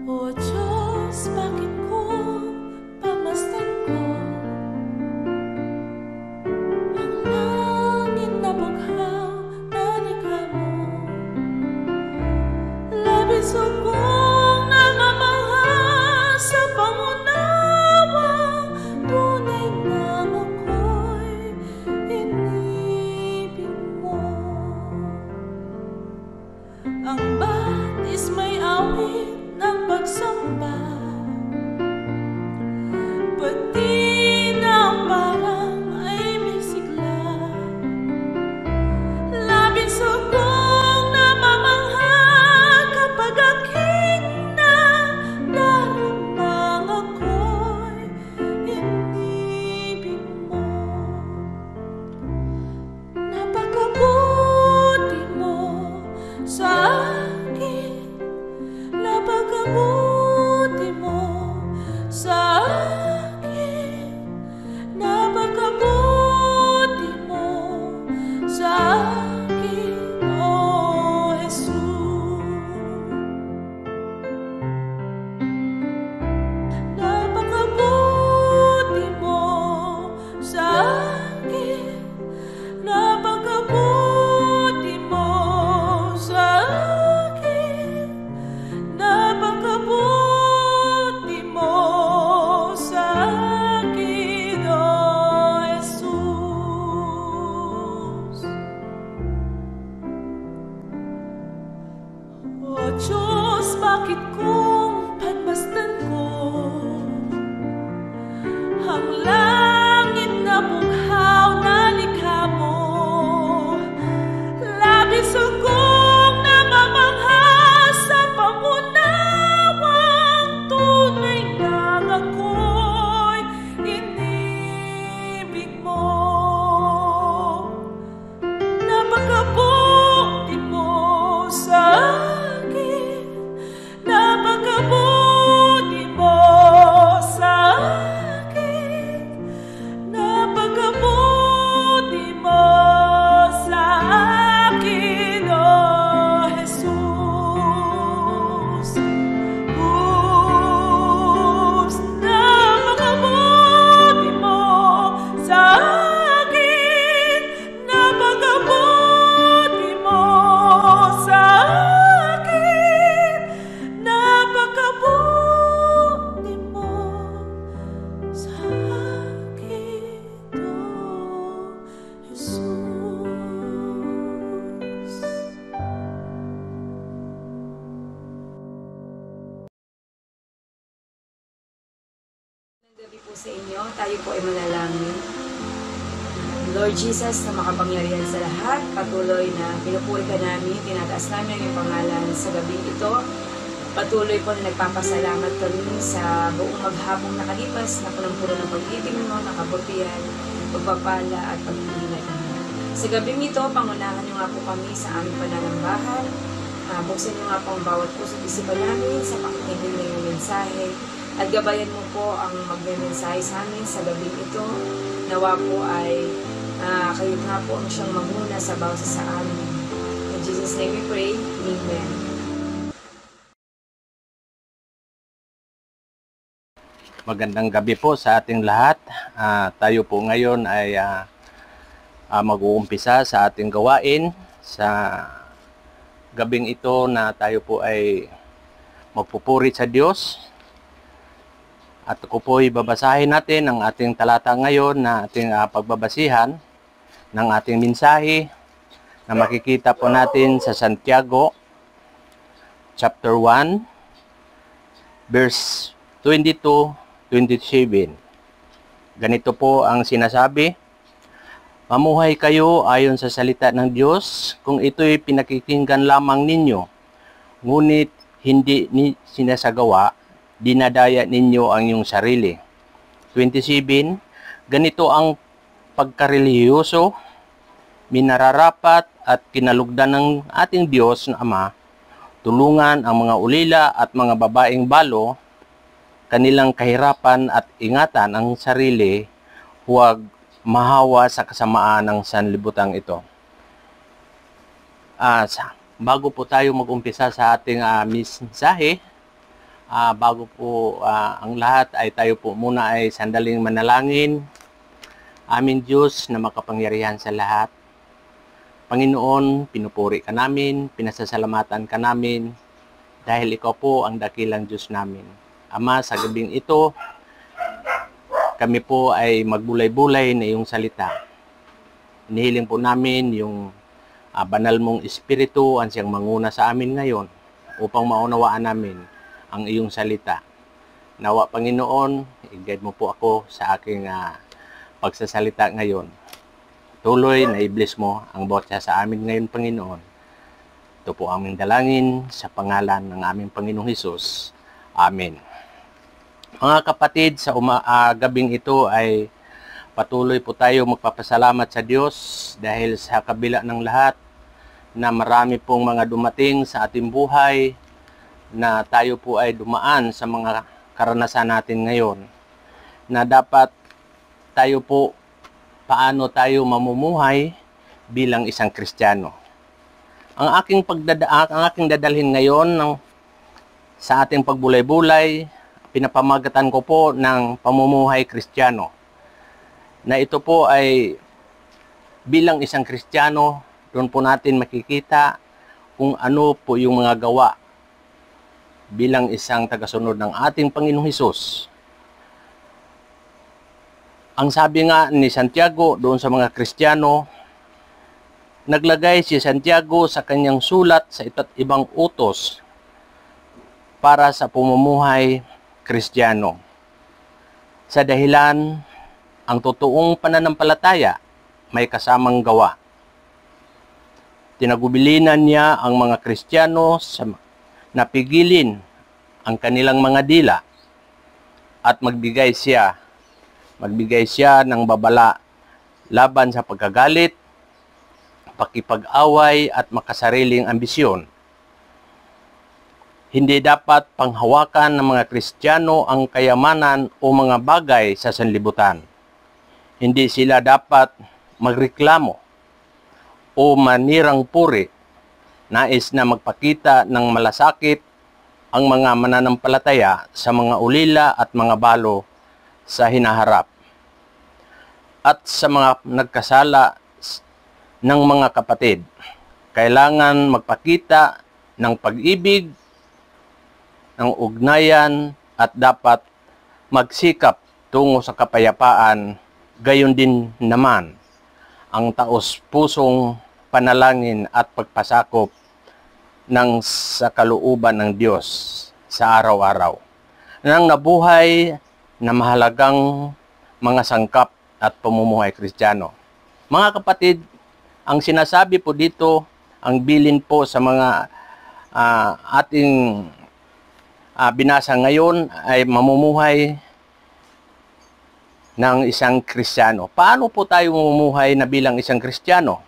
O Diyos, bakit ko pagmasdan ko ang langit na bughaw na likha mo? Labis akong namamahal sa pangunawa, tunay nang ako'y inibig mo. Ang batis may awit ng pagsamba, pati na ang parang ay may sigla. Labis akong namamahal kapag aking nadaramang ako'y inibig mo. Napakabuti mo sa akin, napakabuti mo sa akin, napakabuti mo sa akin, O Jesus. Napakabuti mo sa akin, napakabuti mo sa akin, napakabuti mo sa akin, O Jesus. O Diyos, bakit kung pagmasdan ko ang langit na bughaw na likha mo? Labis akong namamahal sa pangunawang, tunay nang ako'y inibig mo. Napakabuti mo sa akin, napakabuti mo sa akin, napakabuti mo sa akin, O Jesus. Napakabuti mo sa akin, napakabuti mo sa akin, napakabuti mo sa akin, O Jesus. Gabi po sa inyo, tayo po ay manalangin. Lord Jesus, na makapangyarihan sa lahat, patuloy na pinupuri ka namin, tinataas namin ang iyong pangalan sa gabi ito. Patuloy po na nagpapasalamat kami sa buong maghapong nakalipas na punong-puno ng pag-ibig mo, nakabutihan, pagpapala at pag-iingat mo. Sa gabing ito, pangunahan niyo nga po kami sa aming pananambahan. Buksan niyo nga po ang bawat puso't isipan namin sa pakikinig ng iyong mensahe. At gabayan mo po ang magme-mensahe sa amin sa gabing ito. Nawa po ay kayo nga po ang siyang mamuna sa bawat sa amin. In Jesus' name we pray. Amen. Magandang gabi po sa ating lahat. Tayo po ngayon ay mag-uumpisa sa ating gawain sa gabing ito na tayo po ay magpupuri sa Diyos. At ako po ay babasahin natin ang ating talata ngayon na ating pagbabasihan ng ating mensahe na makikita po natin sa Santiago chapter 1 verse 22-27. Ganito po ang sinasabi: mamuhay kayo ayon sa salita ng Diyos kung ito'y pinakikinggan lamang ninyo, ngunit hindi sinasagawa, dinadaya ninyo ang iyong sarili. 27, ganito ang pagkarelihiyoso, minararapat at kinalugdan ng ating Diyos na Ama, tulungan ang mga ulila at mga babaeng balo, kanilang kahirapan at ingatan ang sarili, huwag mahawa sa kasamaan ng sanlibutan ito. Bago po tayo mag-umpisa sa ating mensahe, Bago po ang lahat ay tayo po muna ay sandaling manalangin. Aming Diyos na makapangyarihan sa lahat, Panginoon, pinupuri ka namin, pinasasalamatan ka namin, dahil ikaw po ang dakilang Diyos namin. Ama, sa gabing ito, kami po ay magbulay-bulay na iyong salita. Inihiling po namin yung banal mong Espiritu ang siyang manguna sa amin ngayon upang maunawaan namin ang iyong salita. Nawa, Panginoon, i-guide mo po ako sa aking pagsasalita ngayon. Tuloy na i-bless mo ang bawat isa sa amin ngayon, Panginoon. Ito po aming dalangin sa pangalan ng aming Panginoong Hesus. Amen. Mga kapatid, sa gabing ito ay patuloy po tayo magpapasalamat sa Diyos dahil sa kabila ng lahat na marami pong mga dumating sa ating buhay na tayo po ay dumaan sa mga karanasan natin ngayon na dapat tayo po paano tayo mamumuhay bilang isang Kristiyano. Ang aking dadalhin ngayon sa ating pagbulay-bulay, pinapamagatan ko po ng pamumuhay Kristiyano. Na ito po ay bilang isang Kristiyano, doon po natin makikita kung ano po yung mga gawa bilang isang tagasunod ng ating Panginoong Hesus. Ang sabi nga ni Santiago doon sa mga Kristiyano, naglagay si Santiago sa kanyang sulat sa iba't ibang utos para sa pamumuhay Kristiyano. Sa dahilan, ang totoong pananampalataya may kasamang gawa. Tinagubilinan niya ang mga Kristiyano na pigilin ang kanilang mga dila at magbigay siya ng babala laban sa pagkagalit, pakipag-away at makasariling ambisyon. Hindi dapat panghawakan ng mga Kristiyano ang kayamanan o mga bagay sa sanlibutan. Hindi sila dapat magreklamo o manirang puri, nais na magpakita ng malasakit ang mga mananampalataya sa mga ulila at mga balo sa hinaharap. At sa mga nagkasala ng mga kapatid, kailangan magpakita ng pag-ibig, ng ugnayan at dapat magsikap tungo sa kapayapaan, gayon din naman ang taos-pusong panalangin at pagpasakop ng sa kalooban ng Diyos sa araw-araw. Nang nabuhay na mahalagang mga sangkap at pamumuhay Kristiyano. Mga kapatid, ang sinasabi po dito, ang bilin po sa mga ating binasa ngayon ay mamumuhay ng isang Kristiyano. Paano po tayo mamumuhay na bilang isang Kristiyano?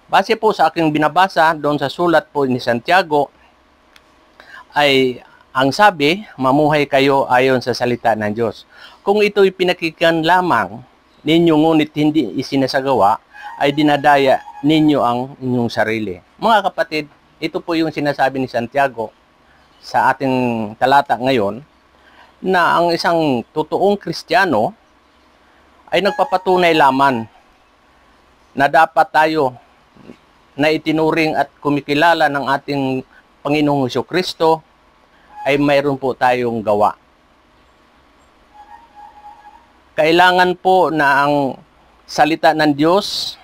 Base po sa aking binabasa doon sa sulat po ni Santiago, ay ang sabi, mamuhay kayo ayon sa salita ng Diyos. Kung ito'y pinakikinggan lamang ninyo ngunit hindi isinasagawa, ay dinadaya ninyo ang inyong sarili. Mga kapatid, ito po yung sinasabi ni Santiago sa ating talata ngayon, na ang isang totoong Kristiyano ay nagpapatunay lamang na dapat tayo na itinuring at kumikilala ng ating Panginoong Hesukristo ay mayroon po tayong gawa. Kailangan po na ang salita ng Diyos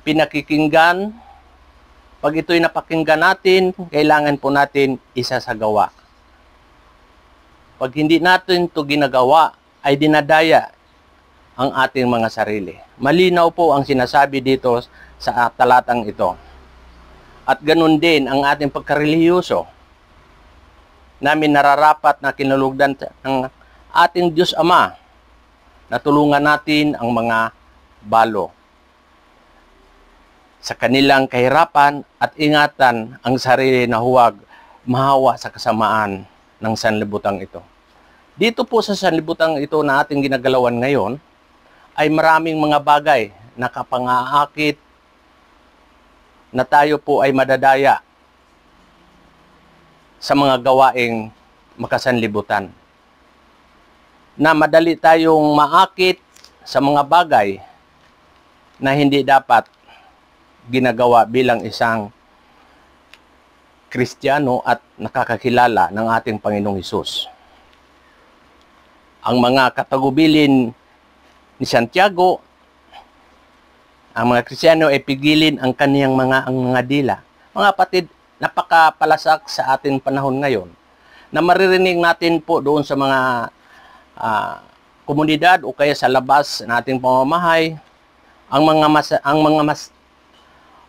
pinakikinggan. Pag ito'y napakinggan natin, kailangan po natin isasagawa. Pag hindi natin ito ginagawa, ay dinadaya ang ating mga sarili. Malinaw po ang sinasabi dito sa talatang ito. At ganun din ang ating pagkarelihiyoso, namin nararapat na kinalugdan ng ating Diyos Ama na tulungan natin ang mga balo sa kanilang kahirapan at ingatan ang sarili na huwag mahawa sa kasamaan ng sanlibutan ito. Dito po sa sanlibutan ito na ating ginagalawan ngayon ay maraming mga bagay na kapang-aakit na tayo po ay madadaya sa mga gawaing makasanlibutan. Na madali tayong maakit sa mga bagay na hindi dapat ginagawa bilang isang Kristiyano at nakakakilala ng ating Panginoong Hesus. Ang mga katagubilin ni Santiago, ang mga Kristiyano ay pigilin ang kaniyang mga dila. Mga kapatid, napakapalasak sa ating panahon ngayon na maririnig natin po doon sa mga komunidad o kaya sa labas ng ating pamamahay,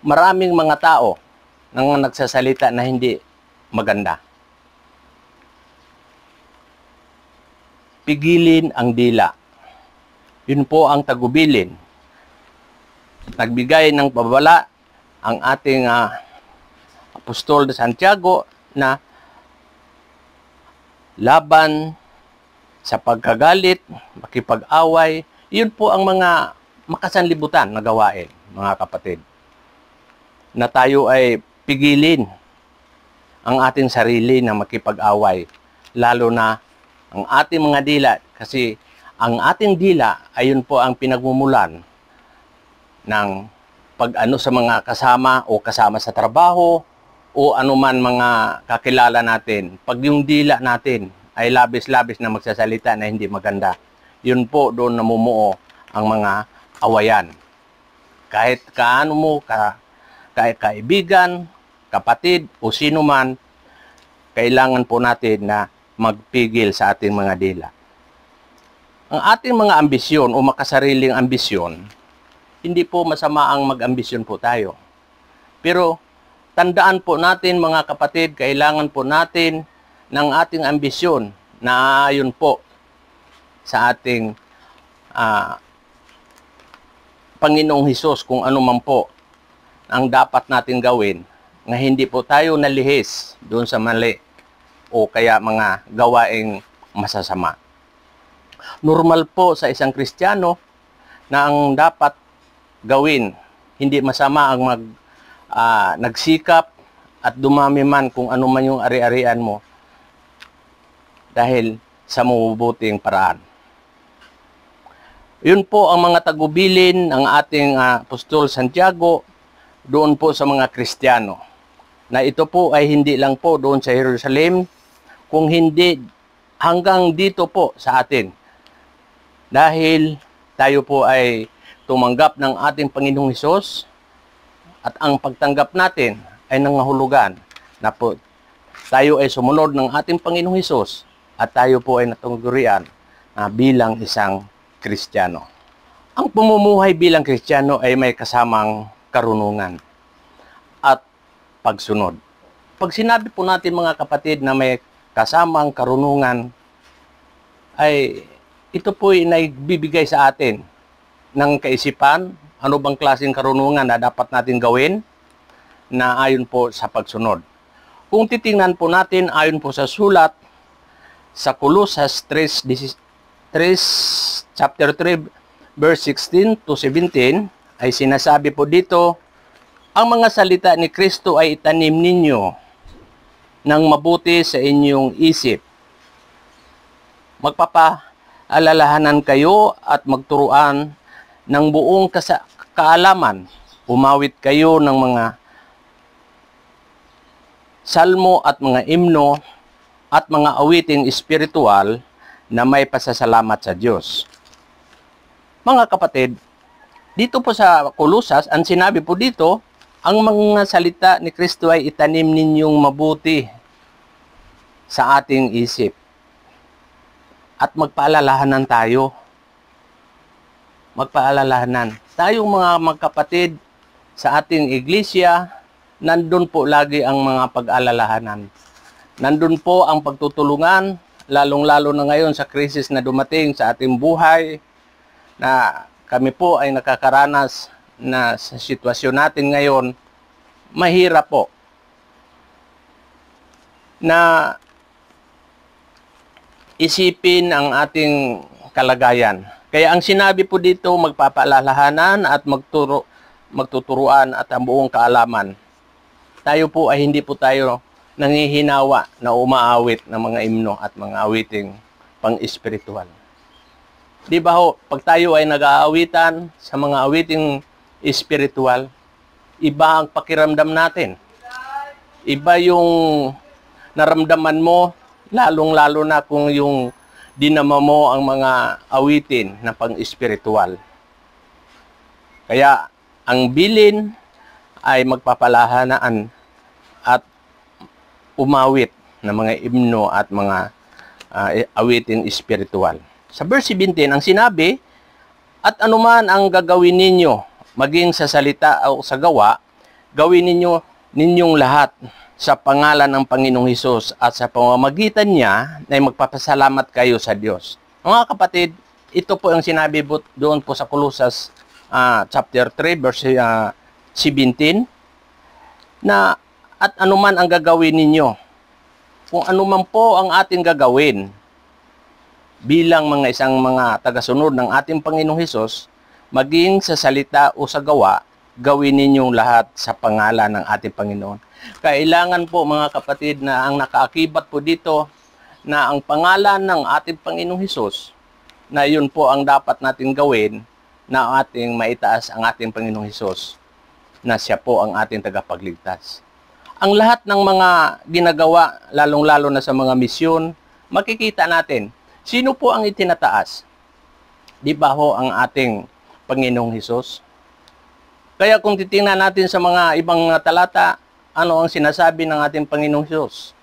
maraming mga tao nang nagsasalita na hindi maganda. Pigilin ang dila. Yun po ang tagubilin. Nagbigay ng babala ang ating Apostol de Santiago na laban sa pagkagalit, makipag-away, yun po ang mga makasanlibutan na gawain, mga kapatid. Na tayo ay pigilin ang ating sarili na makipag-away, lalo na ang ating mga dila, kasi ang ating dila ayun po ang pinagmumulan ng pag-ano sa mga kasama o kasama sa trabaho o anuman mga kakilala natin. Pag yung dila natin ay labis-labis na magsasalita na hindi maganda, yun po doon namumuo ang mga awayan. Kahit kaano mo, kaibigan, kapatid, o sino man, kailangan po natin na magpigil sa ating mga dila. Ang ating mga ambisyon o makasariling ambisyon, hindi po masama ang mag-ambisyon po tayo. Pero tandaan po natin mga kapatid, kailangan po natin ng ating ambisyon na ayon po sa ating Panginoong Hesus, kung ano man po ang dapat natin gawin, na hindi po tayo nalihis doon sa mali o kaya mga gawaing masasama. Normal po sa isang Kristiyano na ang dapat gawin, hindi masama ang nagsikap at dumami man kung ano man yung ari-arian mo dahil sa mabubuting paraan. Yun po ang mga tagubilin ng ating Apostol Santiago doon po sa mga Kristiyano. Na ito po ay hindi lang po doon sa Jerusalem, kung hindi hanggang dito po sa atin. Dahil tayo po ay tumanggap ng ating Panginoong Hesus at ang pagtanggap natin ay nangahulugan na po tayo ay sumunod ng ating Panginoong Hesus at tayo po ay natunggurian bilang isang Kristiyano. Ang pamumuhay bilang Kristiyano ay may kasamang karunungan at pagsunod. Pag sinabi po natin mga kapatid na may kasamang karunungan, ay ito po ay nagbibigay sa atin ng kaisipan, ano bang klaseng karunungan na dapat natin gawin na ayon po sa pagsunod. Kung titingnan po natin ayon po sa sulat sa Colosas chapter 3, verse 16 to 17, ay sinasabi po dito, ang mga salita ni Kristo ay itanim ninyo ng mabuti sa inyong isip. Magpapaalalahanan kayo at magturuan ng buong kaalaman. Umawit kayo ng mga salmo at mga imno at mga awiting espiritual na may pasasalamat sa Diyos. Mga kapatid, dito po sa Colosas, ang sinabi po dito, ang mga salita ni Kristo ay itanim ninyong mabuti sa ating isip. At magpaalalahanan tayo. Magpaalalahanan. Tayong mga magkapatid sa ating iglesia, nandun po lagi ang mga pag-alalahanan. Nandun po ang pagtutulungan, lalong-lalo na ngayon sa krisis na dumating sa ating buhay, na kami po ay nakakaranas na sa sitwasyon natin ngayon, mahirap po na isipin ang ating kalagayan. Kaya ang sinabi po dito, magpapaalalahanan at magtuturuan at ang buong kaalaman. Tayo po ay hindi po tayo nangihinawa na umaawit ng mga himno at mga awiting pang-espiritual. Di ba ho, pag tayo ay nag-aawitan sa mga awiting espiritual, iba ang pakiramdam natin. Iba yung naramdaman mo, lalong-lalo na kung yung dinama mo ang mga awitin na pang-espiritual. Kaya ang bilin ay magpapalahanaan at umawit ng mga himno at mga awitin espiritual. Sa verse 17, ang sinabi, at anuman ang gagawin ninyo, maging sa salita o sa gawa, gawin ninyong lahat sa pangalan ng Panginoong Hesus at sa pamamagitan niya na magpapasalamat kayo sa Diyos. Mga kapatid, ito po ang sinabi doon po sa Colossus chapter 3 verse 17 na at anuman ang gagawin ninyo, kung anuman po ang ating gagawin bilang mga tagasunod ng ating Panginoong Hesus, maging sa salita o sa gawa, gawin ninyong lahat sa pangalan ng ating Panginoon. Kailangan po mga kapatid na ang nakaakibat po dito na ang pangalan ng ating Panginoong Hesus, na yun po ang dapat natin gawin na ating maitaas ang ating Panginoong Hesus, na siya po ang ating tagapagligtas. Ang lahat ng mga ginagawa, lalong-lalo na sa mga misyon, makikita natin, sino po ang itinataas? Di ba ho ang ating Panginoong Hesus? Kaya kung titingnan natin sa mga ibang talata, ano ang sinasabi ng ating Panginoong Hesus?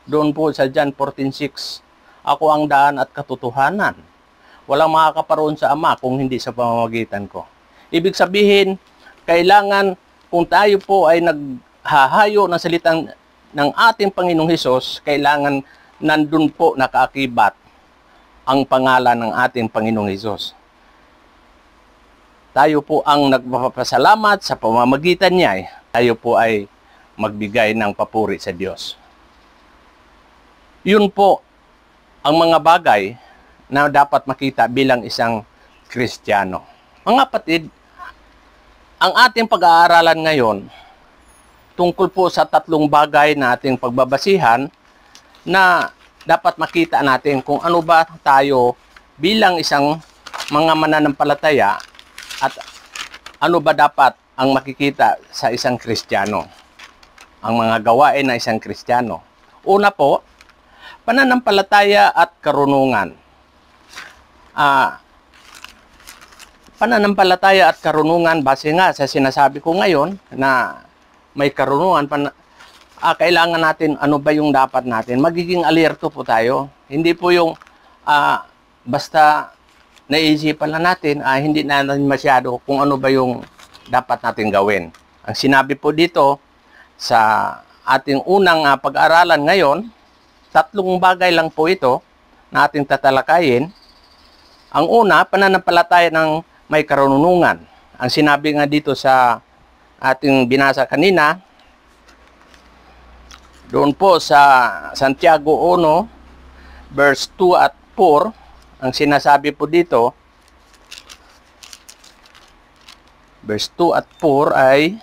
Doon po sa John 14:6, ako ang daan at katotohanan. Walang makakaparoon sa Ama kung hindi sa pamamagitan ko. Ibig sabihin, kailangan kung tayo po ay naghahayo ng salitang ng ating Panginoong Hesus, kailangan nandun po nakaakibat ang pangalan ng ating Panginoong Hesus. Tayo po ang nagpapasalamat sa pamamagitan niya. Tayo po ay magbigay ng papuri sa Diyos. Yun po ang mga bagay na dapat makita bilang isang Kristiyano. Mga kapatid, ang ating pag-aaralan ngayon tungkol po sa tatlong bagay na ating pagbabasihan na dapat makita natin kung ano ba tayo bilang isang mga mananampalataya at ano ba dapat ang makikita sa isang Kristiyano, ang mga gawain ng isang Kristiyano. Una po, pananampalataya at karunungan. Pananampalataya at karunungan, base nga sa sinasabi ko ngayon na may karunungan, kailangan natin, ano ba yung dapat natin? Magiging alerto po tayo. Hindi po yung basta naisipan lang natin, hindi natin masyado kung ano ba yung dapat natin gawin. Ang sinabi po dito sa ating unang pag-aralan ngayon, tatlong bagay lang po ito na ating tatalakayin. Ang una, pananampalataya ng may karunungan. Ang sinabi nga dito sa ating binasa kanina, doon po sa Santiago 1, verse 2 at 4, ang sinasabi po dito, verse 2 at 4 ay,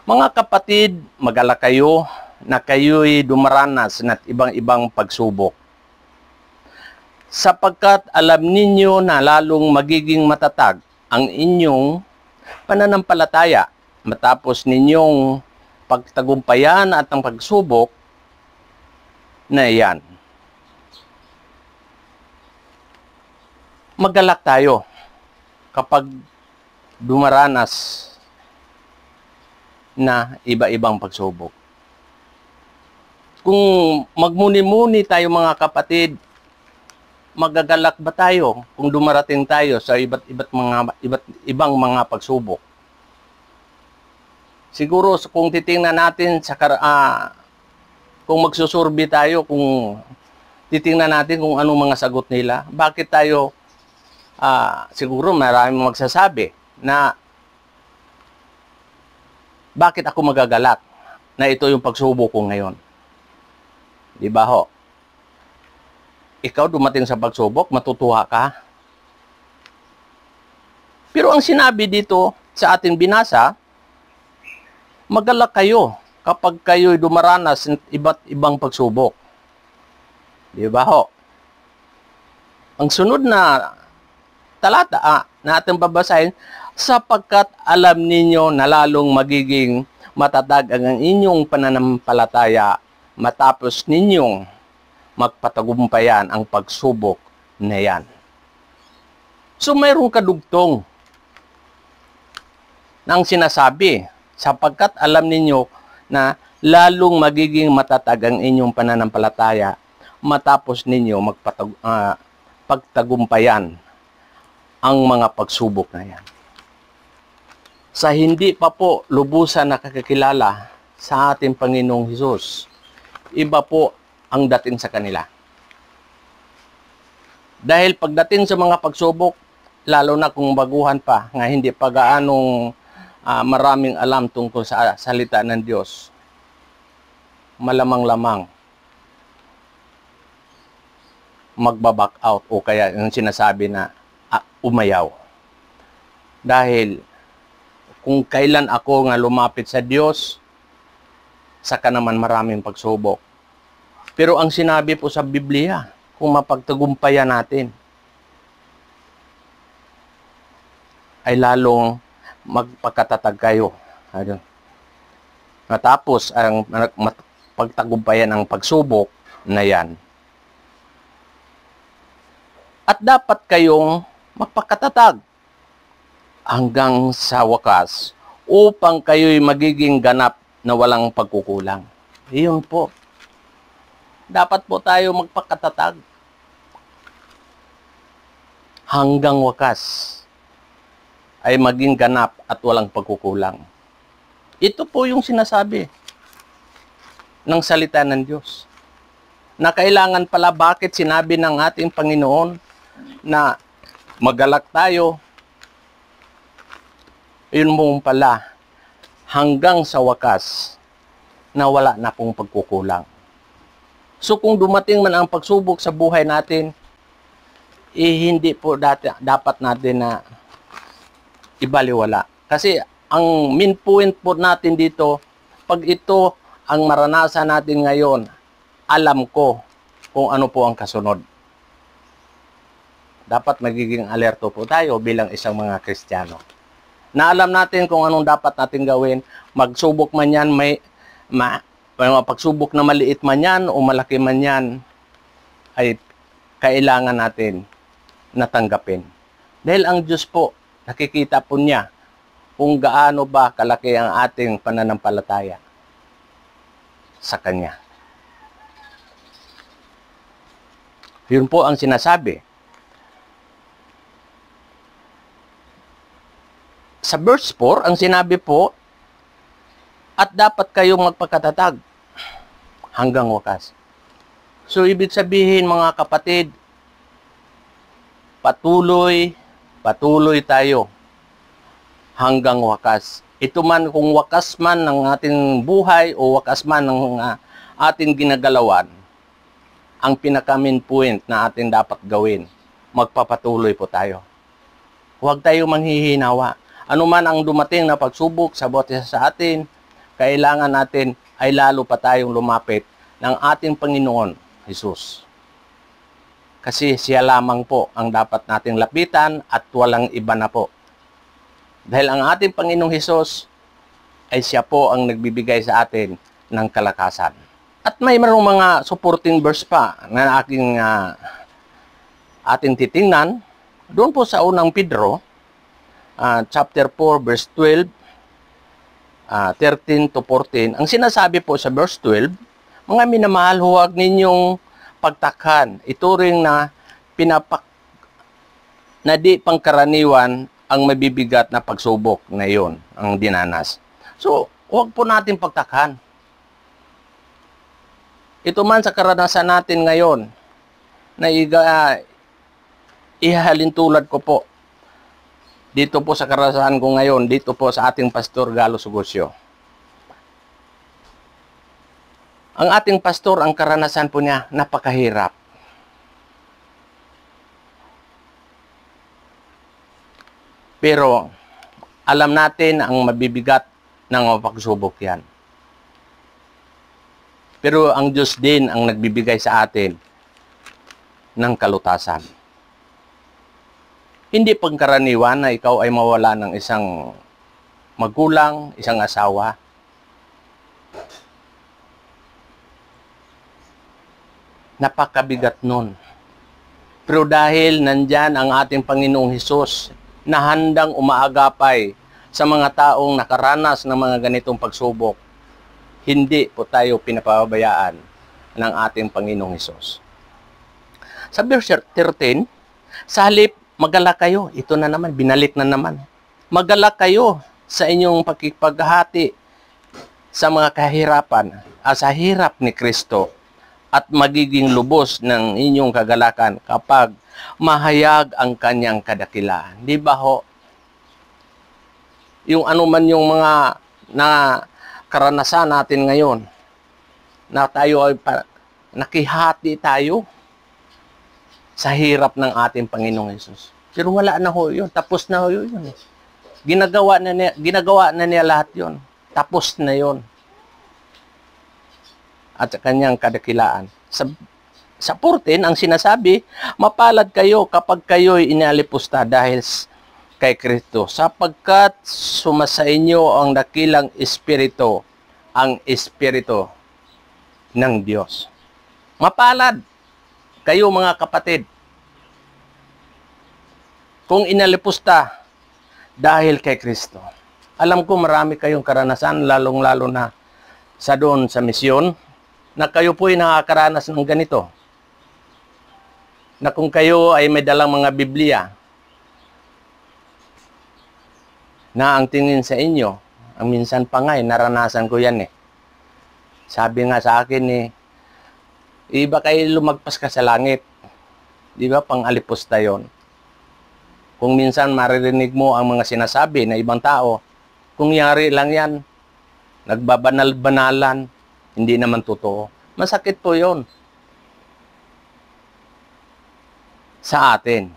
mga kapatid, mag-alala kayo na kayo'y dumaranas ng ibang-ibang pagsubok. Sapagkat alam ninyo na lalong magiging matatag ang inyong pananampalataya matapos ninyong pagtagumpayan at ang pagsubok na iyan. Magalak tayo kapag dumaranas na iba-ibang pagsubok. Kung magmuni-muni tayo mga kapatid, magagalak ba tayo kung dumarating tayo sa ibang mga pagsubok? Siguro kung titingnan natin sa kung magsusurvey tayo, kung titingnan natin kung anong mga sagot nila, bakit tayo siguro maraming magsasabi na bakit ako magagalak na ito yung pagsubok ko ngayon. Di ba ho? Ikaw dumating sa pagsubok, matutuwa ka. Pero ang sinabi dito sa ating binasa, magalak kayo kapag kayo'y dumaranas ng iba't ibang pagsubok. Di ba ho? Ang sunod na talata na ating babasahin, sapagkat alam ninyo na lalong magiging matatag ang inyong pananampalataya matapos ninyong magpatagumpayan ang pagsubok na yan. So mayroong kadugtong nang sinasabi, sapagkat alam ninyo na lalong magiging matatag ang inyong pananampalataya matapos ninyo pagtagumpayan ang mga pagsubok na yan. Sa hindi pa po lubusan nakakakilala sa ating Panginoong Hesus, iba po ang dating sa kanila. Dahil pagdating sa mga pagsubok, lalo na kung baguhan pa, nga hindi pa gaanong maraming alam tungkol sa salita ng Diyos, malamang-lamang magbaback out o kaya yung sinasabi na umayaw. Dahil kung kailan ako nga lumapit sa Diyos, saka naman maraming pagsubok. Pero ang sinabi po sa Biblia, kung mapagtagumpayan natin, ay lalong magpakatatag kayo. Matapos ang pagtagumpayan ng pagsubok na yan. At dapat kayong magpakatatag hanggang sa wakas upang kayo'y magiging ganap na walang pagkukulang. Iyon po. Dapat po tayo magpakatatag hanggang wakas ay maging ganap at walang pagkukulang. Ito po yung sinasabi ng salita ng Diyos. Na kailangan pala bakit sinabi ng ating Panginoon na magalak tayo, yun mo pala, hanggang sa wakas na wala na pong pagkukulang. So kung dumating man ang pagsubok sa buhay natin, hindi po dapat natin na ibaliwala. Kasi ang main point po natin dito, pag ito ang maranasan natin ngayon, alam ko kung ano po ang kasunod. Dapat magiging alerto po tayo bilang isang mga Kristiyano. Na alam natin kung anong dapat natin gawin, magsubok man yan, may pagsubok na maliit man yan o malaki man yan, ay kailangan natin natanggapin. Dahil ang Diyos po, nakikita po niya kung gaano ba kalaki ang ating pananampalataya sa Kanya. Yun po ang sinasabi. Sa verse 4, ang sinabi po, at dapat kayong magpakatatag hanggang wakas. So, ibig sabihin mga kapatid, patuloy tayo hanggang wakas. Ito man kung wakas man ng ating buhay o wakas man ng ating ginagalawan, ang pinaka-main point na ating dapat gawin, magpapatuloy po tayo. Huwag tayo manghihinawa. Ano man ang dumating na pagsubok sa bawat isa sa atin, kailangan natin ay lalo pa tayong lumapit ng ating Panginoon, Hesus. Kasi siya lamang po ang dapat nating lapitan at walang iba na po. Dahil ang ating Panginoong Hesus ay siya po ang nagbibigay sa atin ng kalakasan. At may marong mga supporting verse pa na ating titingnan. Doon po sa unang Pedro, chapter 4, verse 12, 13 to 14. Ang sinasabi po sa verse 12, mga minamahal, huwag ninyong pagtakhan. Ito rin na na di pangkaraniwan ang mabibigat na pagsubok na yon ang dinanas. So, huwag po natin pagtakhan. Ito man sa karanasan natin ngayon, na ihahalin tulad ko po, dito po sa karanasan ko ngayon, dito po sa ating Pastor Galo Sugosyo. Ang ating pastor, ang karanasan po niya, napakahirap. Pero, alam natin ang mabibigat ng pagsubok yan. Pero ang Diyos din ang nagbibigay sa atin ng kalutasan. Hindi pagkaraniwan na ikaw ay mawala ng isang magulang, isang asawa. Napakabigat nun. Pero dahil nandyan ang ating Panginoong Hesus na handang umaagapay sa mga taong nakaranas ng mga ganitong pagsubok, hindi po tayo pinapabayaan ng ating Panginoong Hesus. Sa verse 13, sa halip, magalak kayo. Ito na naman, binalik na naman. Magalak kayo sa inyong pakipaghati sa mga kahirapan, sa hirap ni Kristo, at magiging lubos ng inyong kagalakan kapag mahayag ang kanyang kadakilaan. Di ba ho? Yung anuman yung mga na karanasan natin ngayon, na tayo ay nakihati tayo sa hirap ng ating Panginoong Hesus. Pero wala na ho yun. Tapos na ho yun. Ginagawa na niya lahat yun. Tapos na yun. At sa kanyang kadakilaan. Sa 14, ang sinasabi, mapalad kayo kapag kayo'y inalipusta dahil kay Kristo, sapagkat sumasa inyo ang dakilang espiritu, ang espiritu ng Diyos. Mapalad kayo mga kapatid, kung inalipusta dahil kay Kristo. Alam ko marami kayong karanasan, lalong-lalo na sa doon sa misyon, na kayo po'y nakakaranas ng ganito. Na kung kayo ay may dalang mga Biblia, na ang tingin sa inyo, ang minsan pa nga, naranasan ko yan eh. Sabi nga sa akin iba kayo lumagpas ka sa langit. Di ba? Pang-alipusta yon. Kung minsan maririnig mo ang mga sinasabi na ibang tao, kung yari lang yan, nagbabanal-banalan, hindi naman totoo. Masakit po yon sa atin.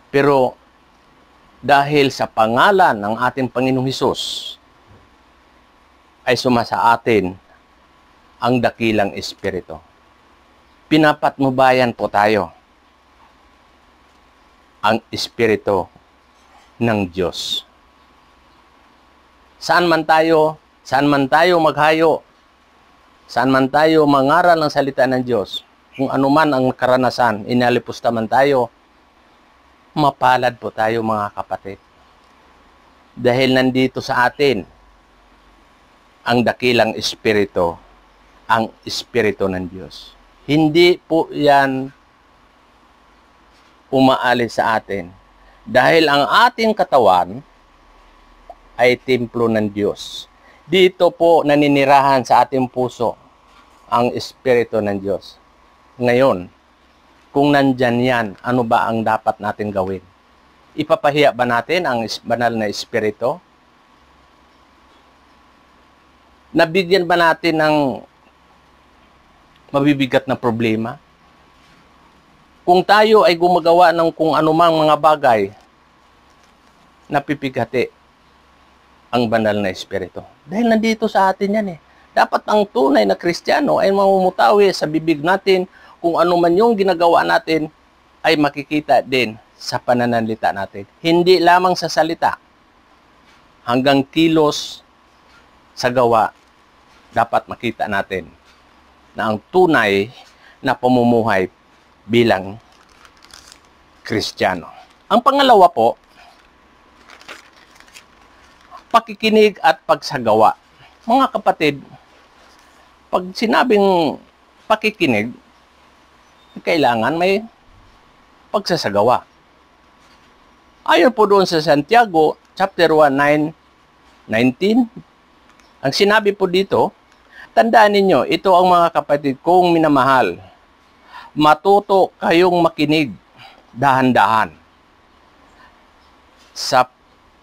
Pero dahil sa pangalan ng ating Panginoong Hesus, ay sumasa atin ang dakilang espiritu. Pinapatnubayan po tayo ang espiritu ng Diyos. Saan man tayo maghayo, saan man tayo mangaral ng salita ng Diyos, kung anuman ang karanasan, inalipusta man tayo, mapalad po tayo mga kapatid. Dahil nandito sa atin ang dakilang espiritu, ang espiritu ng Diyos. Hindi po yan umaalis sa atin. Dahil ang ating katawan ay templo ng Diyos. Dito po naninirahan sa ating puso ang espiritu ng Diyos. Ngayon, kung nandyan yan, ano ba ang dapat natin gawin? Ipapahiya ba natin ang banal na espiritu? Nabigyan ba natin ng mabibigat na problema? Kung tayo ay gumagawa ng kung anumang mga bagay, napipigati ang banal na espiritu. Dahil nandito sa atin yan eh. Dapat ang tunay na Kristiyano ay mamumutawi sa bibig natin, kung ano man yung ginagawa natin ay makikita din sa pananalita natin. Hindi lamang sa salita, hanggang kilos sa gawa, dapat makita natin na ang tunay na pamumuhay bilang Kristiyano. Ang pangalawa po, pakikinig at pagsagawa. Mga kapatid, pag sinabing pakikinig, kailangan may pagsasagawa. Ayon po doon sa Santiago, chapter 1, 19, ang sinabi po dito, tandaan ninyo, ito ang mga kapatid kong minamahal. Matuto kayong makinig dahan-dahan sa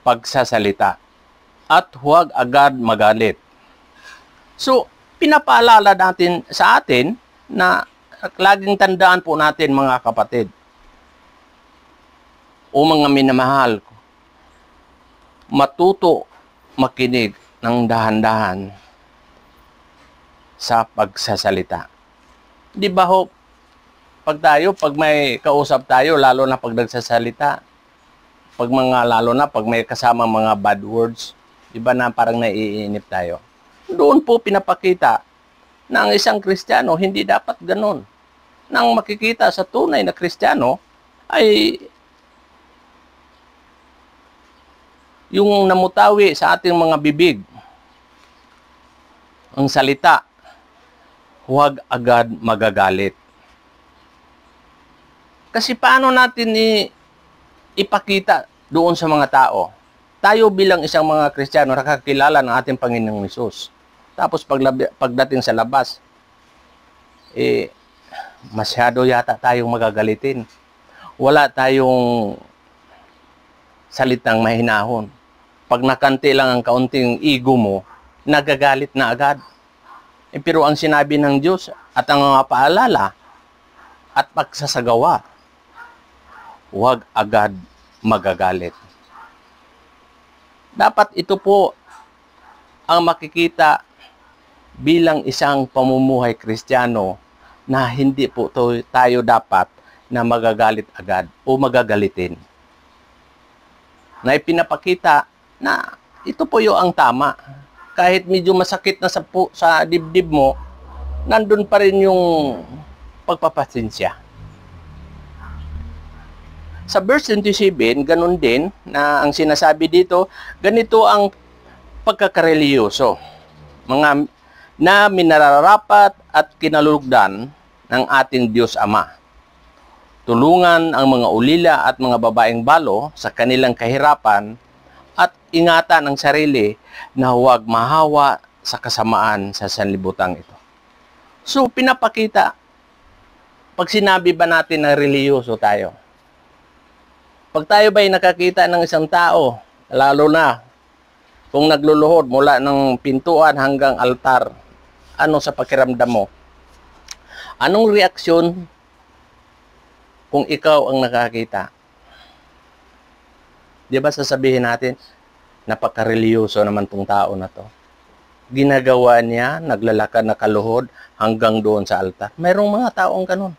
pagsasalita at huwag agad magalit. So, pinapaalala natin sa atin na laging tandaan po natin mga kapatid o mga minamahal ko, matuto makinig ng dahan-dahan sa pagsasalita. Di ba ho, pag may kausap tayo, lalo na pag nagsasalita, lalo na pag may kasama mga bad words, di ba na parang naiinip tayo. Doon po pinapakita na ang isang Kristiyano, hindi dapat ganun. Nang makikita sa tunay na Kristiyano, ay yung namutawi sa ating mga bibig, ang salita, huwag agad magagalit. Kasi paano natin ipakita doon sa mga tao? Tayo bilang isang mga Kristiyano, nakakilala ng ating Panginoong Hesus. Tapos pagdating sa labas, masyado yata tayong magagalitin. Wala tayong salitang mahinahon. Pag nakanti lang ang kaunting ego mo, nagagalit na agad. Pero ang sinabi ng Diyos at ang mga paalala at pagsasagawa, huwag agad magagalit. Dapat ito po ang makikita bilang isang pamumuhay Kristiyano na hindi po tayo dapat na magagalit agad o magagalitin. Na ipinapakita na ito po yung ang tama. Kahit medyo masakit na sa dibdib mo, nandun pa rin yung pagpapasensya. Sa verse 27, ganun din, na ang sinasabi dito, ganito ang pagkakareliyoso. Mga na minararapat at kinalulugdan ng ating Diyos Ama. Tulungan ang mga ulila at mga babaeng balo sa kanilang kahirapan at ingatan ang sarili na huwag mahawa sa kasamaan sa sanlibutan ito. So, pinapakita, pag sinabi ba natin na reliyoso tayo, pag tayo ba'y nakakita ng isang tao, lalo na kung nagluluhod mula ng pintuan hanggang altar, ano sa pakiramdam mo? Anong reaksyon kung ikaw ang nakakita? Di ba sasabihin natin, napakareliyoso naman tong tao na to. Ginagawa niya, naglalakad na kaluhod hanggang doon sa altar. Mayroong mga taong ganun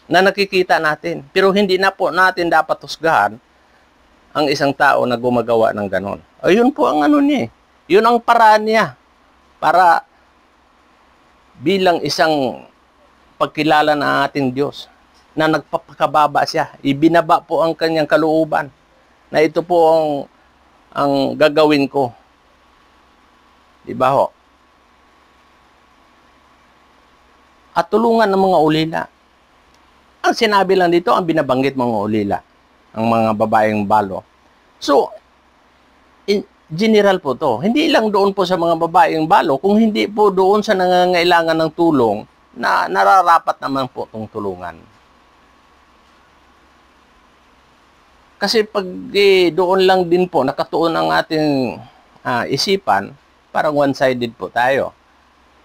na nakikita natin. Pero hindi na po natin dapat husgahan ang isang tao na gumagawa ng ganun. Ayun po ang ano niya. Yun ang paraan niya para bilang isang pagkilala ng ating Diyos na nagpapakababa siya. Ibinaba po ang kanyang kalooban na ito po ang gagawin ko. Diba ho? At tulungan ng mga ulila. Ang sinabi lang dito, ang binabanggit mga ulila, ang mga babaeng balo. So, in general po to. Hindi lang doon po sa mga babaeng balo, kung hindi po doon sa nangangailangan ng tulong na nararapat naman po itong tulungan. Kasi pag doon lang din po nakatuon ang ating isipan, parang one-sided po tayo.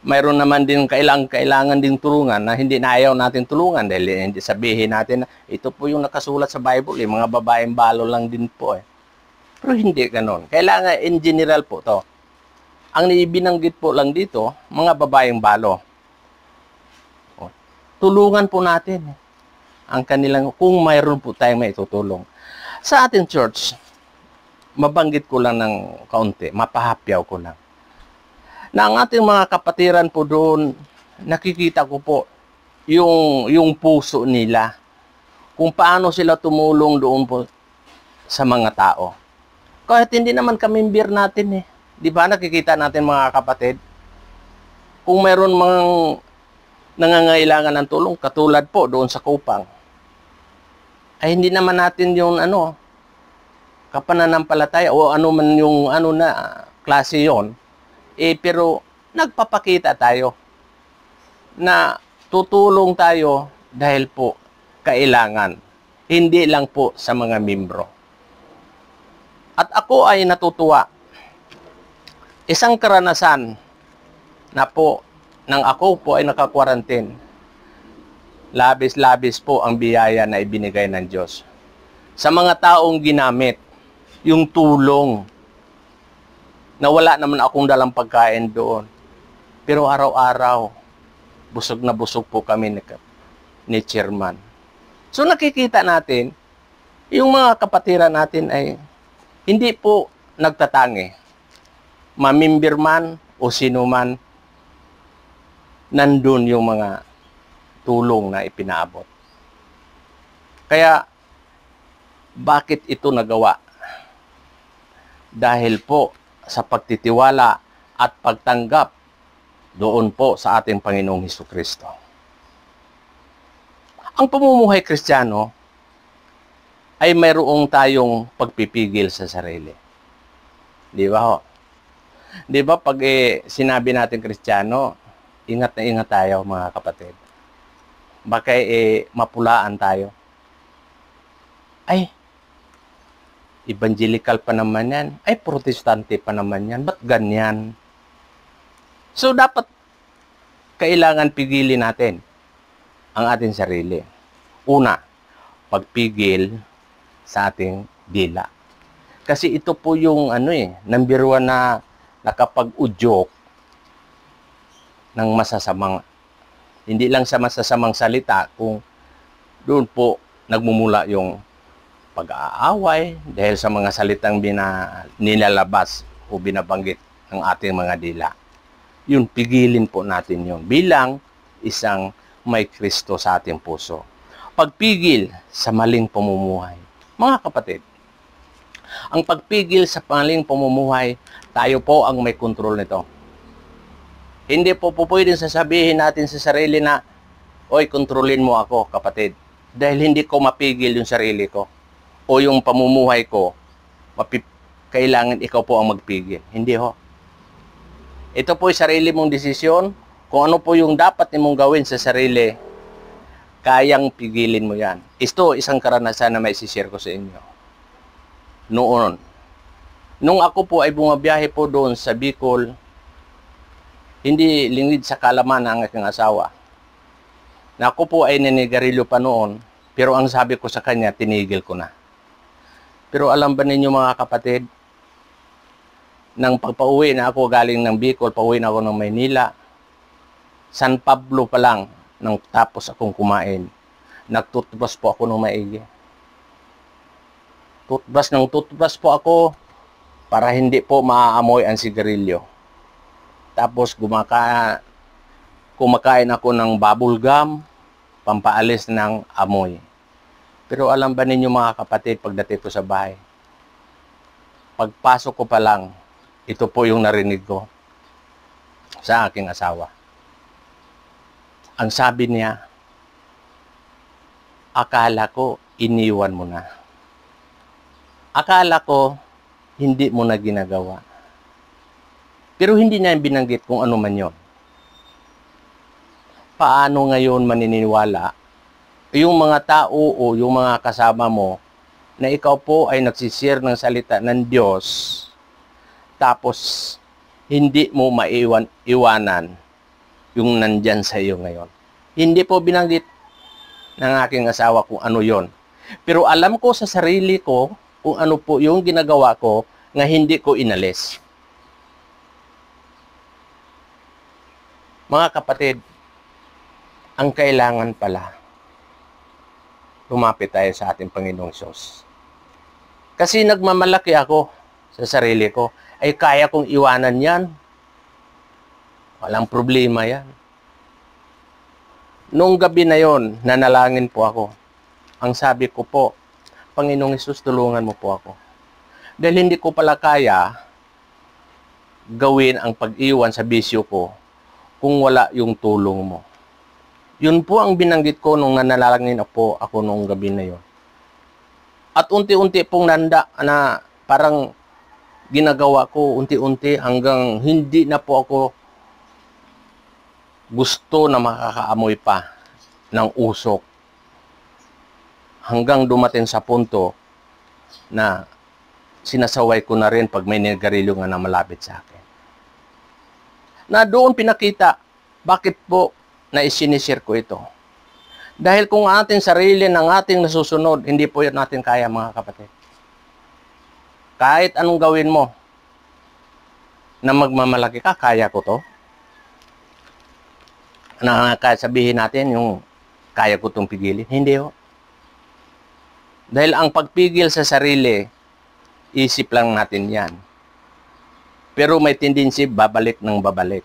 Mayroon naman din kailangan ding tulungan na hindi na ayaw natin tulungan dahil hindi sabihin natin na ito po yung nakasulat sa Bible, mga babaeng balo lang din po . Pero hindi ganon. Kailangan in general po to. Ang ibinanggit po lang dito, mga babaeng balo. Tulungan po natin ang kanilang, kung mayroon po tayong may tutulong. Sa ating church, mabanggit ko lang ng kaunti, mapahapyaw ko lang. Na ang ating mga kapatiran po doon, nakikita ko po yung puso nila. Kung paano sila tumulong doon po sa mga tao. Kahit hindi naman kamimbir natin . Di ba nakikita natin mga kapatid? Kung mayroon mga nangangailangan ng tulong, katulad po doon sa Kupang, ay hindi naman natin yung kapananampalataya o ano man yung klase yon. Pero nagpapakita tayo na tutulong tayo dahil po kailangan, hindi lang po sa mga membro. At ako ay natutuwa. Isang karanasan na po nang ako po ay naka-quarantine. Labis-labis po ang biyaya na ibinigay ng Diyos. Sa mga taong ginamit, yung tulong na wala naman akong dalang pagkain doon. Pero araw-araw, busog na busog po kami ni Chairman. So nakikita natin, yung mga kapatiran natin ay hindi po nagtatangi. Mamimber man o sino man, nandun yung mga tulong na ipinaabot. Kaya, bakit ito nagawa? Dahil po sa pagtitiwala at pagtanggap doon po sa ating Panginoong Hesukristo. Ang pamumuhay Kristiyano ay mayroong tayong pagpipigil sa sarili. Di ba ho? Di ba pag sinabi natin Kristiyano, ingat na ingat tayo mga kapatid. Baka mapulaan tayo. Ay, evangelical pa naman yan. Ay, protestante pa naman yan. Ba't ganyan? So, dapat kailangan pigilin natin ang ating sarili. Una, pagpigil sa ating dila. Kasi ito po yung number 1 na nakapag-udyok ng masasamang, hindi lang sa masasamang salita, kung doon po nagmumula yung pag-aaway dahil sa mga salitang nilalabas o binabanggit ng ating mga dila. Yun, pigilin po natin yun bilang isang may Kristo sa ating puso. Pagpigil sa maling pamumuhay. Mga kapatid, ang pagpigil sa maling pamumuhay, tayo po ang may kontrol nito. Hindi po pwedeng sasabihin natin sa sarili na, oy, kontrolin mo ako, kapatid. Dahil hindi ko mapigil yung sarili ko o yung pamumuhay ko, kailangan ikaw po ang magpigil. Hindi ho. Ito po yung sarili mong desisyon. Kung ano po yung dapat mong gawin sa sarili, kayang pigilin mo yan. Ito, isang karanasan na may share ko sa inyo. Noon, nung ako po ay bumabiyahe po doon sa Bicol, hindi lingid sa kalaman ang aking asawa. Na ako po ay ninigarilyo pa noon, pero ang sabi ko sa kanya, tinigil ko na. Pero alam ba ninyo mga kapatid, nang pagpauwi na ako galing ng Bicol, pauwi na ako ng Maynila, San Pablo pa lang, nang tapos akong kumain, nagtutbrush po ako ng maigi. Tutbrush po ako para hindi po maaamoy ang sigarilyo. Tapos kumakain ako ng bubble gum, pampaalis ng amoy. Pero alam ba ninyo mga kapatid, pagdating ko sa bahay, pagpasok ko pa lang, ito po yung narinig ko sa aking asawa. Ang sabi niya, akala ko iniwan mo na. Akala ko hindi mo na ginagawa. Pero hindi niya binanggit kung ano man yon. Paano ngayon maniniwala yung mga tao o yung mga kasama mo na ikaw po ay nagsishare ng salita ng Diyos, tapos hindi mo iwanan yung nandyan sa iyo ngayon. Hindi po binanggit ng aking asawa kung ano yon. Pero alam ko sa sarili ko kung ano po yung ginagawa ko na hindi ko inalis. Mga kapatid, ang kailangan pala, lumapit tayo sa ating Panginoong Diyos. Kasi nagmamalaki ako sa sarili ko, ay kaya kong iwanan yan. Walang problema yan. Noong gabi na yon, nanalangin po ako. Ang sabi ko po, Panginoong Hesus, tulungan mo po ako. Dahil hindi ko pala kaya gawin ang pag-iwan sa bisyo ko kung wala yung tulong mo. Yun po ang binanggit ko nung nanalangin po ako noong gabi na yon. At unti-unti pong nanda na parang ginagawa ko unti-unti hanggang hindi na po ako gusto na makakaamoy pa ng usok. Hanggang dumating sa punto na sinasaway ko na rin pag may nigarilyo nga na malapit sa akin. Na doon pinakita, bakit po na isinishare ko ito? Dahil kung ating sarili ng ating nasusunod, hindi po yun natin kaya mga kapatid. Kahit anong gawin mo na magmamalaki ka, kaya ko to. Nakakasabihin natin yung kaya ko itong pigilin. Hindi ho. Dahil ang pagpigil sa sarili, isip lang natin yan. Pero may tendency babalik ng babalik.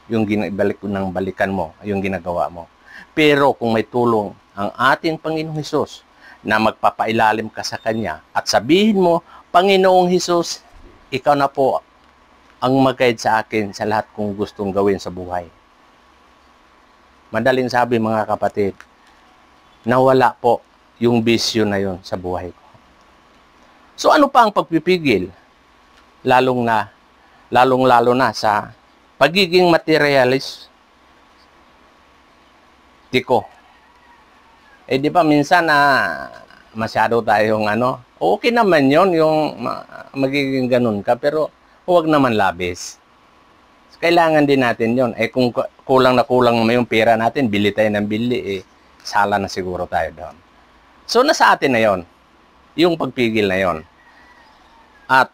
Yung ginabalik ng balikan mo, yung ginagawa mo. Pero kung may tulong ang ating Panginoong Hesus na magpapailalim ka sa Kanya at sabihin mo, Panginoong Hesus, ikaw na po ang mag-guide sa akin sa lahat kong gustong gawin sa buhay. Madaling sabi mga kapatid, nawala po yung bisyo na yon sa buhay ko. So ano pa ang pagpipigil? Lalong-lalo na sa pagiging materialist tiko. Di ba minsan masyado tayong okay naman yon yung magiging ganun ka, pero huwag naman labis. Kailangan din natin yon. Kung kulang na yung pera natin, bili tayo ng bili, sala na siguro tayo doon. So nasa atin na yon, yung pagpigil na yon. At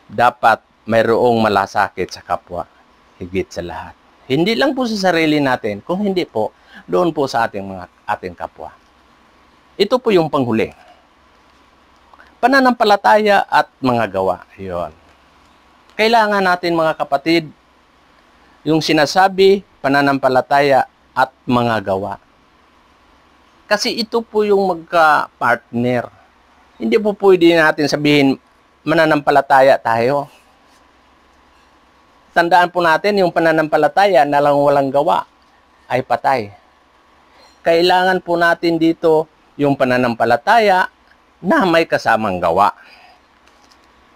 dapat mayroong malasakit sa kapwa, higit sa lahat. Hindi lang po sa sarili natin, kung hindi po, doon po sa ating kapwa. Ito po yung panghuli. Pananampalataya at mga gawa. Yun. Kailangan natin mga kapatid, yung sinasabi, pananampalataya at mga gawa. Kasi ito po yung magka-partner. Hindi po pwede natin sabihin, mananampalataya tayo. Tandaan po natin, yung pananampalataya na lang walang gawa ay patay. Kailangan po natin dito yung pananampalataya na may kasamang gawa.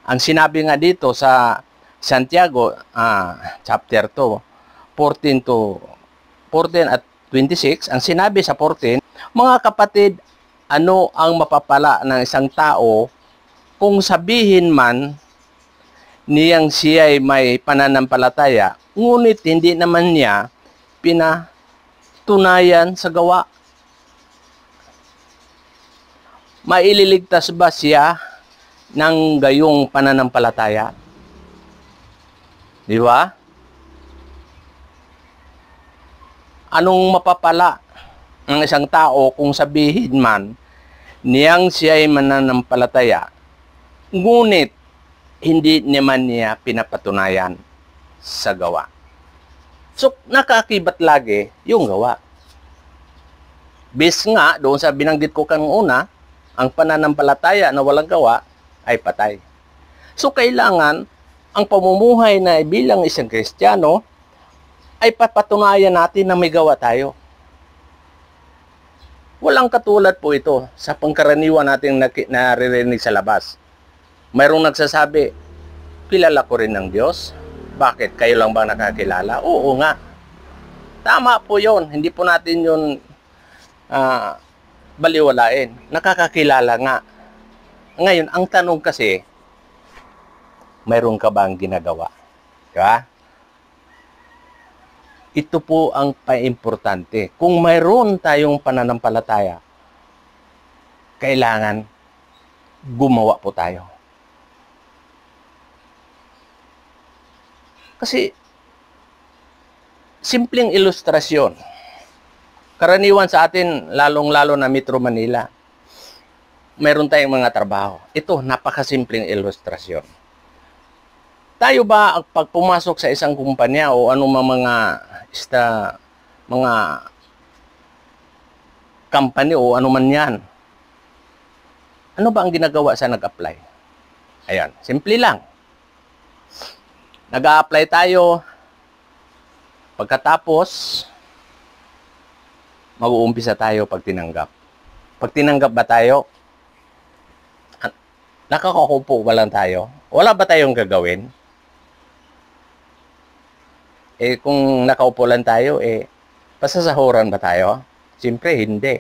Ang sinabi nga dito sa Santiago, chapter 2, 14 at 26, ang sinabi sa 14, mga kapatid, ano ang mapapala ng isang tao kung sabihin man niyang siya ay may pananampalataya, ngunit hindi naman niya pinatunayan sa gawa? Maililigtas ba siya ng gayong pananampalataya? Di ba? Anong mapapala ng isang tao kung sabihin man niyang siya ay mananampalataya, ngunit hindi naman niya pinapatunayan sa gawa? So, nakakibat lagi yung gawa. Bis nga, doon sa binanggit ko kanina, ang pananampalataya na walang gawa ay patay. So, kailangan ang pamumuhay na bilang isang Kristiyano ay papatunayan natin na may gawa tayo. Walang katulad po ito sa pangkaraniwan nating naririnig sa labas. Mayroong nagsasabi, kilala ko rin ng Diyos. Bakit? Kayo lang ba nakakilala? Oo nga. Tama po yon. Hindi po natin yun baliwalain. Nakakakilala nga. Ngayon, ang tanong kasi, mayroon ka bang ginagawa? Diba? Ito po ang paimportante. Kung mayroon tayong pananampalataya, kailangan gumawa po tayo. Kasi, simpleng ilustrasyon. Karaniwan sa atin, lalong-lalo na Metro Manila, mayroon tayong mga trabaho. Ito, napakasimpleng ilustrasyon. Tayo ba, pag pumasok sa isang kumpanya o anumang mga company o anuman yan, ano ba ang ginagawa sa nag-apply? Ayan, simple lang. Nag-a-apply tayo, pagkatapos, mag-uumpisa tayo pag tinanggap. Pag tinanggap ba tayo, nakakakupo ba lang tayo? Wala ba tayong gagawin? Kung nakaupo lang tayo, pasasahuran ba tayo? Siyempre, hindi.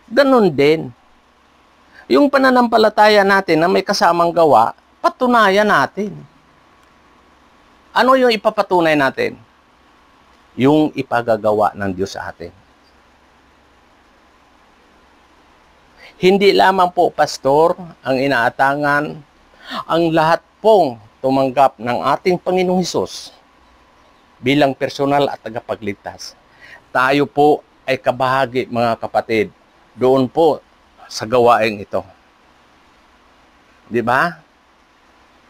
Ganun din. Yung pananampalataya natin na may kasamang gawa, patunayan natin. Ano yung ipapatunay natin? Yung ipagagawa ng Diyos sa atin. Hindi lamang po, pastor, ang inaatangan, ang lahat pong tumanggap ng ating Panginoong Hesus bilang personal at tagapagligtas. Tayo po ay kabahagi, mga kapatid, doon po sa gawain ito. Di ba?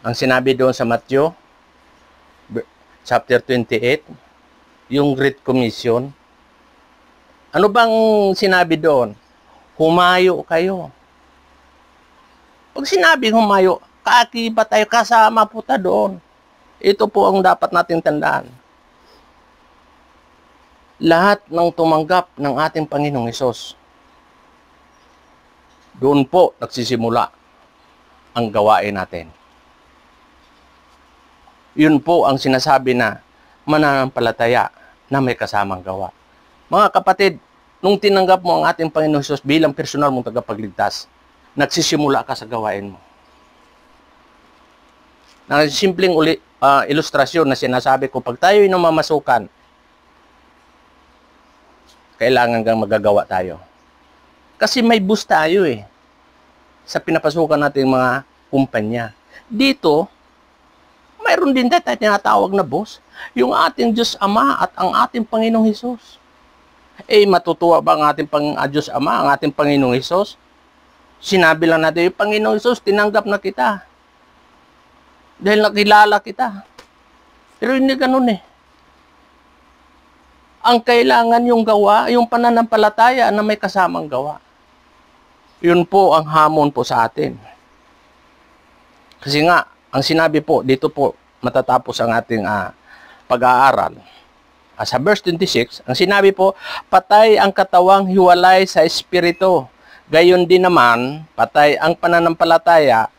Ang sinabi doon sa Matthew chapter 28, yung Great Commission. Ano bang sinabi doon? Humayo kayo. Pag sinabing humayo, kaakibat tayo, kasama po ta doon. Ito po ang dapat nating tandaan. Lahat ng tumanggap ng ating Panginoong Hesus, doon po nagsisimula ang gawain natin. Yun po ang sinasabi na mananampalataya na may kasamang gawa. Mga kapatid, nung tinanggap mo ang ating Panginoong Hesus bilang personal mong tagapagligtas, nagsisimula ka sa gawain mo. Na simpleng ilustrasyon na sinasabi ko, pag tayo'y namamasukan, kailangan kang magagawa tayo. Kasi may bus tayo sa pinapasukan nating mga kumpanya. Dito, mayroon din tayo tinatawag na boss, yung ating Diyos Ama at ang ating Panginoong Hesus. Matutuwa ba ang ating Diyos Ama, ang ating Panginoong Hesus? Sinabi lang natin, yung Panginoong Hesus, tinanggap na kita. Dahil nakilala kita. Pero hindi ganun Ang kailangan yung gawa, yung pananampalataya na may kasamang gawa. Yun po ang hamon po sa atin. Kasi nga, ang sinabi po, dito po matatapos ang ating pag-aaral. Sa verse 26, ang sinabi po, patay ang katawang hiwalay sa espiritu. Gayon din naman, patay ang pananampalataya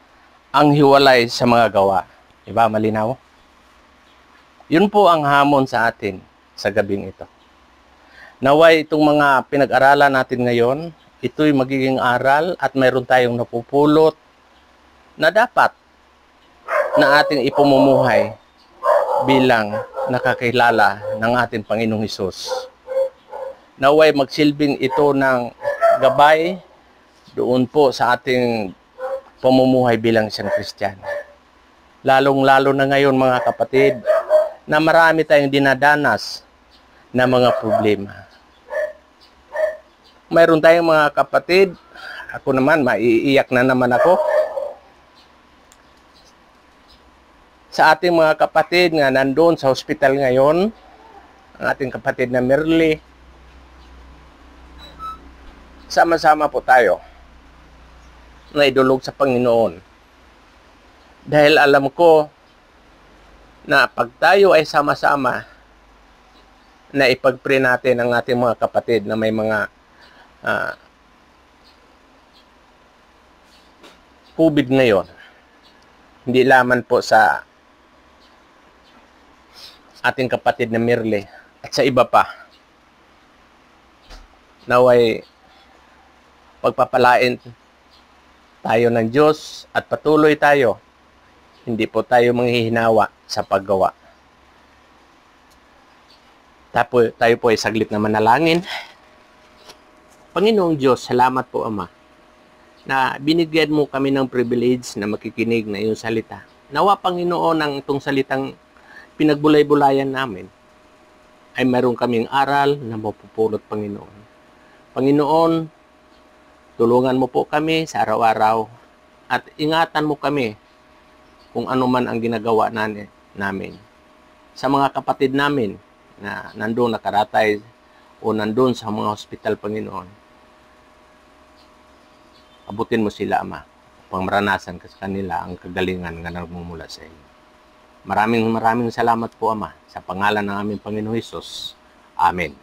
ang hiwalay sa mga gawa. Diba? Malinaw? Yun po ang hamon sa atin sa gabing ito. Naway itong mga pinag-aralan natin ngayon, ito'y magiging aral at mayroon tayong napupulot na dapat na ating ipamumuhay bilang nakakilala ng ating Panginoong Hesus. Naway magsilbing ito ng gabay doon po sa ating pamumuhay bilang isang Kristiyano. Lalong-lalo na ngayon, mga kapatid, na marami tayong dinadanas na mga problema. Mayroon tayong mga kapatid, ako naman, maiiyak na naman ako, sa ating mga kapatid nga nandoon sa hospital ngayon, ang ating kapatid na Merly, sama-sama po tayo na idulog sa Panginoon. Dahil alam ko na pag tayo ay sama-sama na ipag-pray natin ang ating mga kapatid na may mga COVID ngayon, hindi lamang po sa ating kapatid na Merle at sa iba pa, naway pagpapalain tayo ng Diyos at patuloy tayo, hindi po tayo manghihinawa sa paggawa. Tayo po ay saglit na manalangin. Panginoong Diyos, salamat po Ama, na binigyan mo kami ng privilege na makikinig na iyong salita. Nawa Panginoon, ang itong salitang pinagbulay-bulayan namin ay meron kaming aral na mapupulot, Panginoon. Panginoon, tulungan mo po kami sa araw-araw at ingatan mo kami kung ano man ang ginagawa namin. Sa mga kapatid namin na nandun nakaratay o nandun sa mga hospital, Panginoon, abutin mo sila, Ama, upang maranasan ka sa kanila ang kagalingan na nagmumula sa iyo. Maraming salamat po, Ama, sa pangalan ng aming Panginoong Hesus. Amen.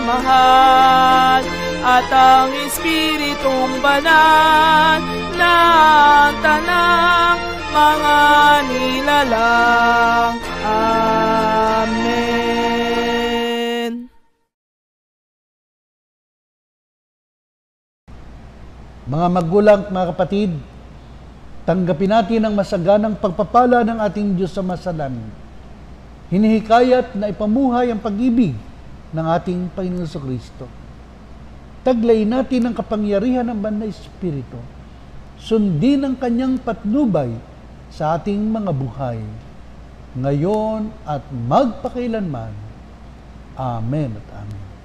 mahal at ang Espiritong Banal na tanang mga nilalang. Amen. Mga magulang, mga kapatid, tanggapin natin ang masaganang pagpapala ng ating Diyos sa masalangit. Hinihikayat na ipamuhay ang pag-ibig ng ating Panginoon Jesucristo. Taglay natin ang kapangyarihan ng Banal na Espiritu. Sundin ang kanyang patnubay sa ating mga buhay, ngayon at magpakailanman. Amen at amen.